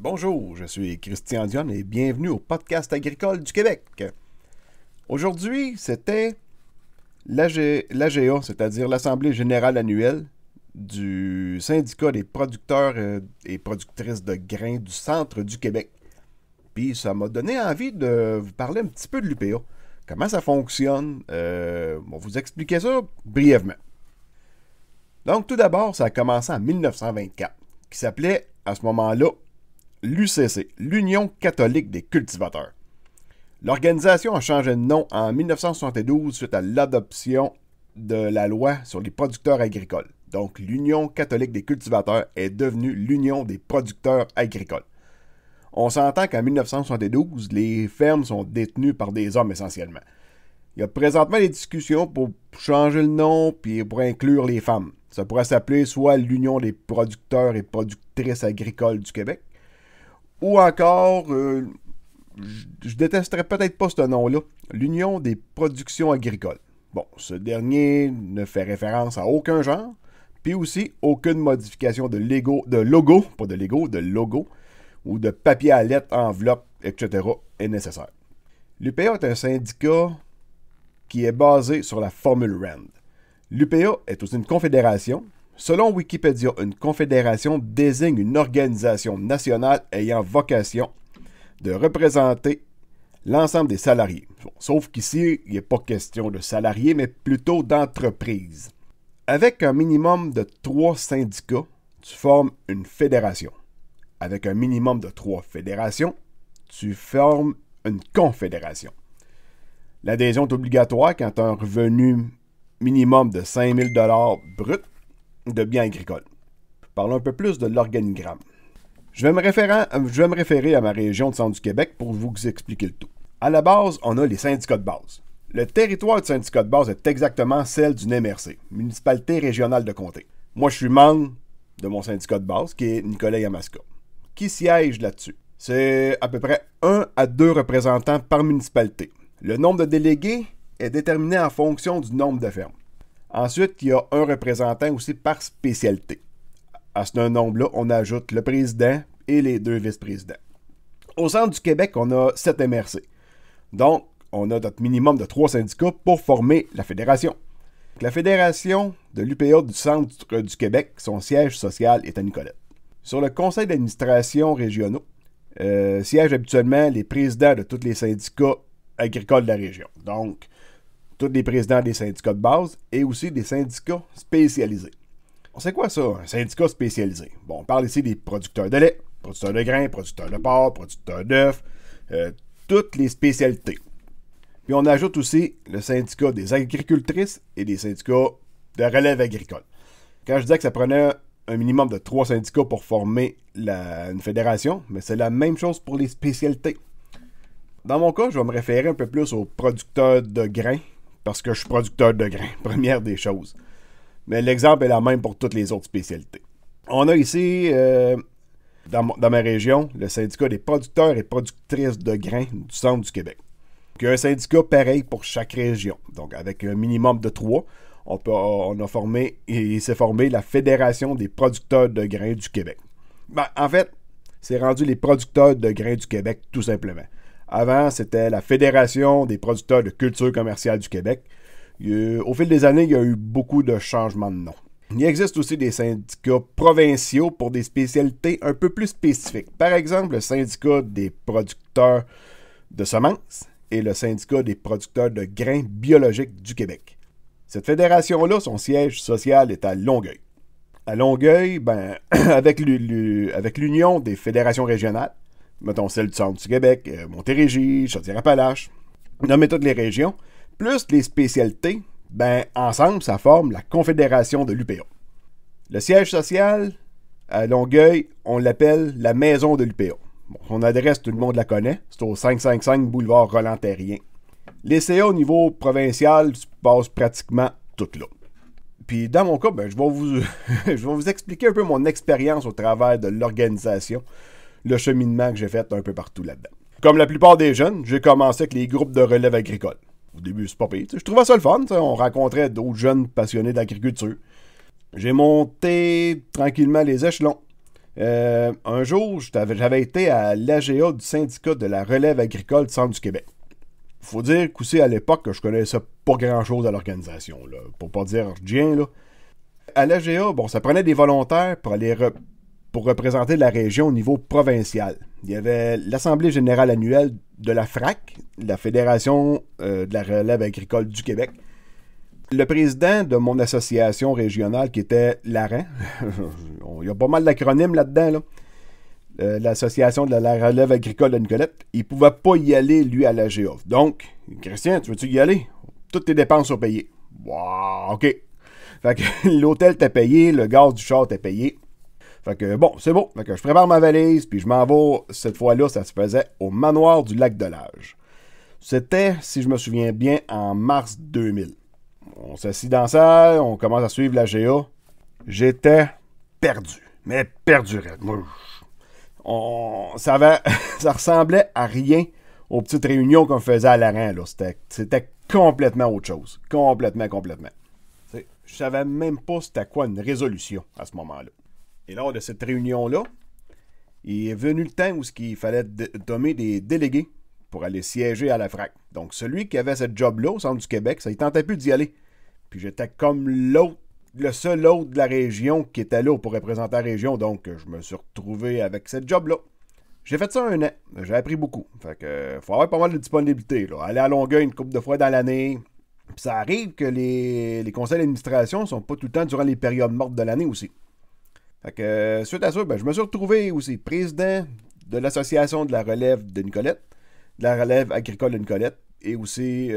Bonjour, je suis Christian Dionne et bienvenue au podcast agricole du Québec. Aujourd'hui, c'était l'AGA, c'est-à-dire l'Assemblée générale annuelle du syndicat des producteurs et productrices de grains du centre du Québec. Puis ça m'a donné envie de vous parler un petit peu de l'UPA. Comment ça fonctionne? On va vous expliquer ça brièvement. Donc tout d'abord, ça a commencé en 1924, qui s'appelait à ce moment-là l'UCC, l'Union catholique des cultivateurs. L'organisation a changé de nom en 1972 suite à l'adoption de la loi sur les producteurs agricoles. Donc, l'Union catholique des cultivateurs est devenue l'Union des producteurs agricoles. On s'entend qu'en 1972, les fermes sont détenues par des hommes essentiellement. Il y a présentement des discussions pour changer le nom puis pour inclure les femmes. Ça pourrait s'appeler soit l'Union des producteurs et productrices agricoles du Québec, ou encore, je détesterais peut-être pas ce nom-là, l'Union des productions agricoles. Bon, ce dernier ne fait référence à aucun genre, puis aussi aucune modification de logo, ou de papier à lettres, enveloppe, etc. est nécessaire. L'UPA est un syndicat qui est basé sur la formule RAND. L'UPA est aussi une confédération. Selon Wikipédia, une confédération désigne une organisation nationale ayant vocation de représenter l'ensemble des salariés. Bon, sauf qu'ici, il n'est pas question de salariés, mais plutôt d'entreprises. Avec un minimum de 3 syndicats, tu formes une fédération. Avec un minimum de 3 fédérations, tu formes une confédération. L'adhésion est obligatoire quand tu as un revenu minimum de 5 000 $ brut de biens agricoles. Parlons un peu plus de l'organigramme. Je vais me référer à ma région de centre du Québec pour vous expliquer le tout. À la base, on a les syndicats de base. Le territoire du syndicat de base est exactement celle d'une MRC, municipalité régionale de comté. Moi, je suis membre de mon syndicat de base, qui est Nicolet-Yamaska. Qui siège là-dessus? C'est à peu près 1 à 2 représentants par municipalité. Le nombre de délégués est déterminé en fonction du nombre de fermes. Ensuite, il y a un représentant aussi par spécialité. À ce nombre-là, on ajoute le président et les 2 vice-présidents. Au centre du Québec, on a 7 MRC. Donc, on a notre minimum de 3 syndicats pour former la fédération. La fédération de l'UPA du centre du Québec, son siège social est à Nicolette. Sur le conseil d'administration régionaux, siègent habituellement les présidents de tous les syndicats agricoles de la région. Donc, tous les présidents des syndicats de base et aussi des syndicats spécialisés. C'est quoi ça, un syndicat spécialisé? Bon, on parle ici des producteurs de lait, producteurs de grains, producteurs de porc, producteurs d'œufs, toutes les spécialités. Puis on ajoute aussi le syndicat des agricultrices et des syndicats de relève agricole. Quand je disais que ça prenait un minimum de 3 syndicats pour former une fédération, mais c'est la même chose pour les spécialités. Dans mon cas, je vais me référer un peu plus aux producteurs de grains, parce que je suis producteur de grains, première des choses. Mais l'exemple est la même pour toutes les autres spécialités. On a ici, dans ma région, le syndicat des producteurs et productrices de grains du centre du Québec. Il y a un syndicat pareil pour chaque région. Donc, avec un minimum de 3, il s'est formé la Fédération des producteurs de grains du Québec. Ben, en fait, c'est rendu les producteurs de grains du Québec, tout simplement. Avant, c'était la Fédération des producteurs de culture commerciale du Québec. Au fil des années, il y a eu beaucoup de changements de nom. Il existe aussi des syndicats provinciaux pour des spécialités un peu plus spécifiques. Par exemple, le syndicat des producteurs de semences et le syndicat des producteurs de grains biologiques du Québec. Cette fédération-là, son siège social est à Longueuil. À Longueuil, avec l'Union des fédérations régionales, mettons celle du centre du Québec, Montérégie, Chaudière-Appalaches, nommez toutes les régions, plus les spécialités, ensemble, ça forme la Confédération de l'UPA. Le siège social, à Longueuil, on l'appelle la Maison de l'UPA. Bon, son adresse, tout le monde la connaît, c'est au 555 boulevard Roland-Terrien. Les CA au niveau provincial se passent pratiquement toutes là. Puis dans mon cas, je vais vous expliquer un peu mon expérience au travers de l'organisation, le cheminement que j'ai fait un peu partout là-dedans. Comme la plupart des jeunes, j'ai commencé avec les groupes de relève agricole. Au début, c'est pas pire. Je trouvais ça le fun. On rencontrait d'autres jeunes passionnés d'agriculture. J'ai monté tranquillement les échelons. Un jour, j'avais été à l'AGA du syndicat de la relève agricole du centre du Québec. Faut dire qu'aussi à l'époque, je connaissais pas grand-chose à l'organisation, là, pour pas dire rien, là. À l'AGA, bon, ça prenait des volontaires pour représenter la région au niveau provincial. Il y avait l'Assemblée générale annuelle de la FRAC, la Fédération de la relève agricole du Québec. Le président de mon association régionale, qui était l'ARAN, il y a pas mal d'acronymes là-dedans, là. L'association de la relève agricole de Nicolette, il ne pouvait pas y aller, lui, à l'AGA. Donc, Christian, tu veux-tu y aller? Toutes tes dépenses sont payées. Wow, OK. Fait que l'hôtel t'est payé, le gaz du char t'est payé. Fait que bon, c'est bon. Fait que je prépare ma valise, puis je m'en vais, cette fois-là, ça se faisait au manoir du Lac-de-L'Âge. C'était, si je me souviens bien, en mars 2000. On s'assit dans la salle, on commence à suivre l'AGA. J'étais perdu. Mais perdu, raide. Ça ressemblait à rien aux petites réunions qu'on faisait à l'ARAN, là. C'était complètement autre chose. Complètement. Je savais même pas c'était quoi une résolution à ce moment-là. Et lors de cette réunion-là, il est venu le temps où il fallait nommer des délégués pour aller siéger à la FRAC. Donc, celui qui avait ce job-là au centre du Québec, ça ne tentait plus d'y aller. Puis j'étais comme le seul autre de la région qui était là pour représenter la région. Donc, je me suis retrouvé avec ce job-là. J'ai fait ça 1 an. J'ai appris beaucoup. Fait que faut avoir pas mal de disponibilité, là. Aller à Longueuil une couple de fois dans l'année. Puis ça arrive que les conseils d'administration sont pas tout le temps durant les périodes mortes de l'année aussi. Fait que suite à ça, je me suis retrouvé aussi président de l'association de la relève de Nicolette, de la relève agricole de Nicolette, et aussi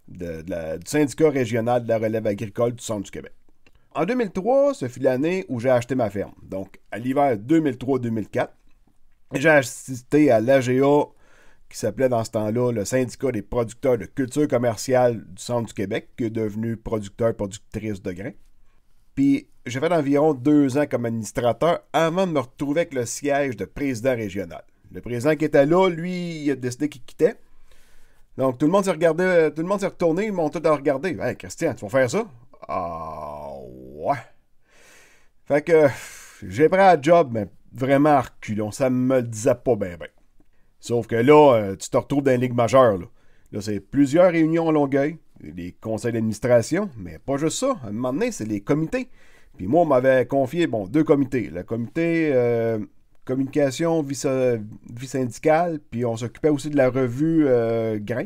du syndicat régional de la relève agricole du centre du Québec. En 2003, ce fut l'année où j'ai acheté ma ferme. Donc, à l'hiver 2003-2004, j'ai assisté à l'AGA, qui s'appelait dans ce temps-là le syndicat des producteurs de culture commerciale du centre du Québec, qui est devenu producteur-productrice de grains. Puis, j'ai fait environ 2 ans comme administrateur avant de me retrouver avec le siège de président régional. Le président qui était là, lui, il a décidé qu'il quittait. Donc, tout le monde s'est regardé, tout le monde s'est retourné, ils m'ont tout regardé. Hey, Christian, tu vas faire ça? Ah, ouais. Fait que j'ai pris un job, mais vraiment à reculons. Ça me le disait pas bien. Sauf que là, tu te retrouves dans les ligues majeures. Là, c'est plusieurs réunions à Longueuil, des conseils d'administration, mais pas juste ça. À un moment donné, c'est les comités. Puis moi, on m'avait confié, 2 comités. Le comité communication, vie syndicale, puis on s'occupait aussi de la revue Grain.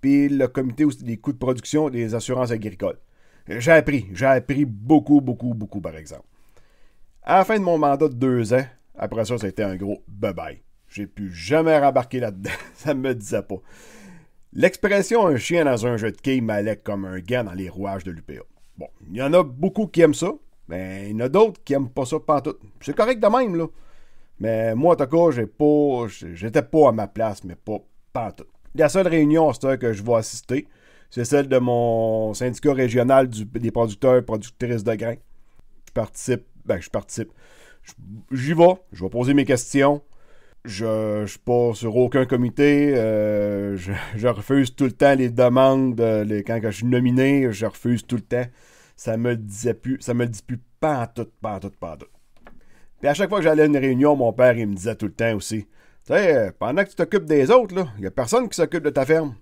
Puis le comité aussi des coûts de production des assurances agricoles. J'ai appris beaucoup, par exemple. À la fin de mon mandat de 2 ans, après ça a été un gros bye-bye. J'ai pu jamais rembarquer là-dedans. Ça me disait pas. L'expression « un chien dans un jeu de quilles » m'allait comme un gant dans les rouages de l'UPA. Bon, il y en a beaucoup qui aiment ça, mais il y en a d'autres qui aiment pas ça pantoute. C'est correct de même, là. Mais moi, en tout cas, j'étais pas à ma place, mais pas pantoute. La seule réunion à cette heure que je vais assister, c'est celle de mon syndicat régional des producteurs et productrices de grains. Je participe. J'y vais, je vais poser mes questions. Je suis pas sur aucun comité. Je refuse tout le temps les demandes. Quand je suis nominé, je refuse tout le temps. Ça me le dit plus pantoute. Puis à chaque fois que j'allais à une réunion, mon père, il me disait tout le temps aussi, tu sais, pendant que tu t'occupes des autres, il n'y a personne qui s'occupe de ta ferme.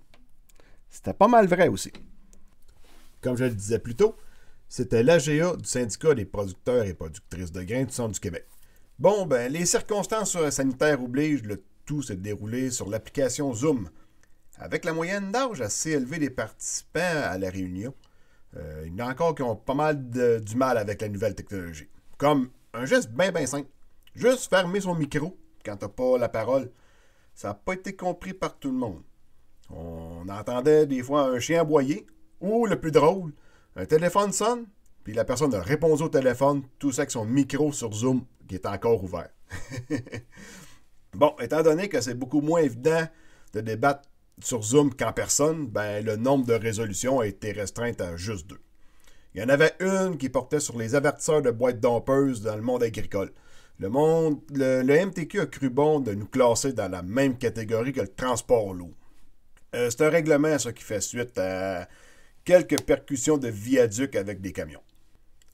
C'était pas mal vrai aussi. Comme je le disais plus tôt, c'était l'AGA du syndicat des producteurs et productrices de grains du centre du Québec. Bon, les circonstances sanitaires obligent, le tout s'est déroulé sur l'application Zoom. Avec la moyenne d'âge assez élevée des participants à la réunion, il y en a encore qui ont pas mal du mal avec la nouvelle technologie. Comme un geste bien simple. Juste fermer son micro quand t'as pas la parole. Ça n'a pas été compris par tout le monde. On entendait des fois un chien aboyer, ou le plus drôle, un téléphone sonne, puis la personne a répondu au téléphone, tout ça avec son micro sur Zoom qui est encore ouvert. Bon, étant donné que c'est beaucoup moins évident de débattre sur Zoom qu'en personne, le nombre de résolutions a été restreint à juste 2. Il y en avait une qui portait sur les avertisseurs de boîtes dompeuses dans le monde agricole. Le MTQ a cru bon de nous classer dans la même catégorie que le transport lourd. C'est un règlement, ça, qui fait suite à quelques percussions de viaducs avec des camions.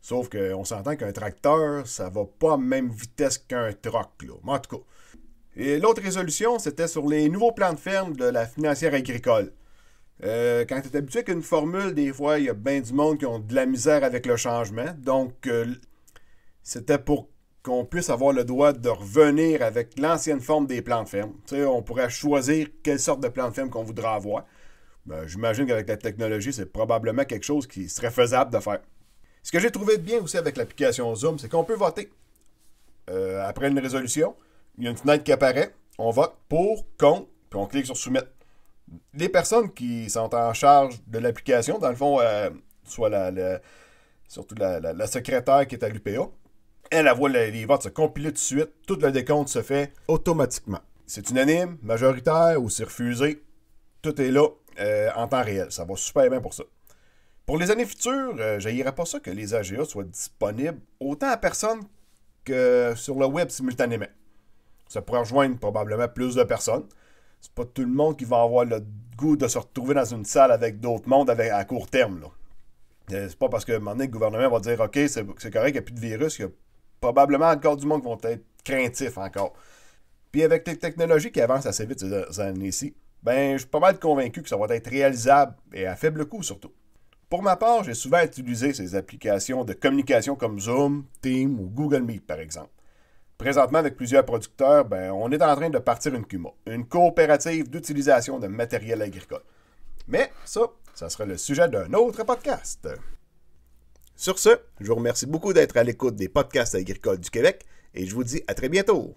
Sauf qu'on s'entend qu'un tracteur, ça va pas à la même vitesse qu'un troc, là. Mais en tout cas. Et l'autre résolution, c'était sur les nouveaux plans de ferme de la financière agricole. Quand tu es habitué qu'une formule, des fois, il y a bien du monde qui ont de la misère avec le changement. Donc, c'était pour qu'on puisse avoir le droit de revenir avec l'ancienne forme des plans de ferme. Tu sais, on pourrait choisir quelle sorte de plan de ferme qu'on voudrait avoir. Ben, j'imagine qu'avec la technologie, c'est probablement quelque chose qui serait faisable de faire. Ce que j'ai trouvé de bien aussi avec l'application Zoom, c'est qu'on peut voter. Après une résolution, il y a une fenêtre qui apparaît, on vote pour, contre, puis on clique sur soumettre. Les personnes qui sont en charge de l'application, dans le fond, soit surtout la secrétaire qui est à l'UPA, elle voit les votes se compiler tout de suite, tout le décompte se fait automatiquement. C'est unanime, majoritaire ou c'est refusé, tout est là en temps réel. Ça va super bien pour ça. Pour les années futures, j'haïrais pas ça que les AGA soient disponibles autant à personnes que sur le web simultanément. Ça pourrait rejoindre probablement plus de personnes. C'est pas tout le monde qui va avoir le goût de se retrouver dans une salle avec d'autres mondes à court terme. Là. C'est pas parce que un moment donné, le gouvernement va dire OK, c'est correct, il n'y a plus de virus, il y a probablement encore du monde qui vont être craintifs encore. Puis avec les technologies qui avancent assez vite ces années-ci, ben je suis pas mal convaincu que ça va être réalisable et à faible coût surtout. Pour ma part, j'ai souvent utilisé ces applications de communication comme Zoom, Teams ou Google Meet par exemple. Présentement, avec plusieurs producteurs, on est en train de partir une CUMA, une coopérative d'utilisation de matériel agricole. Mais ça sera le sujet d'un autre podcast. Sur ce, je vous remercie beaucoup d'être à l'écoute des podcasts agricoles du Québec et je vous dis à très bientôt.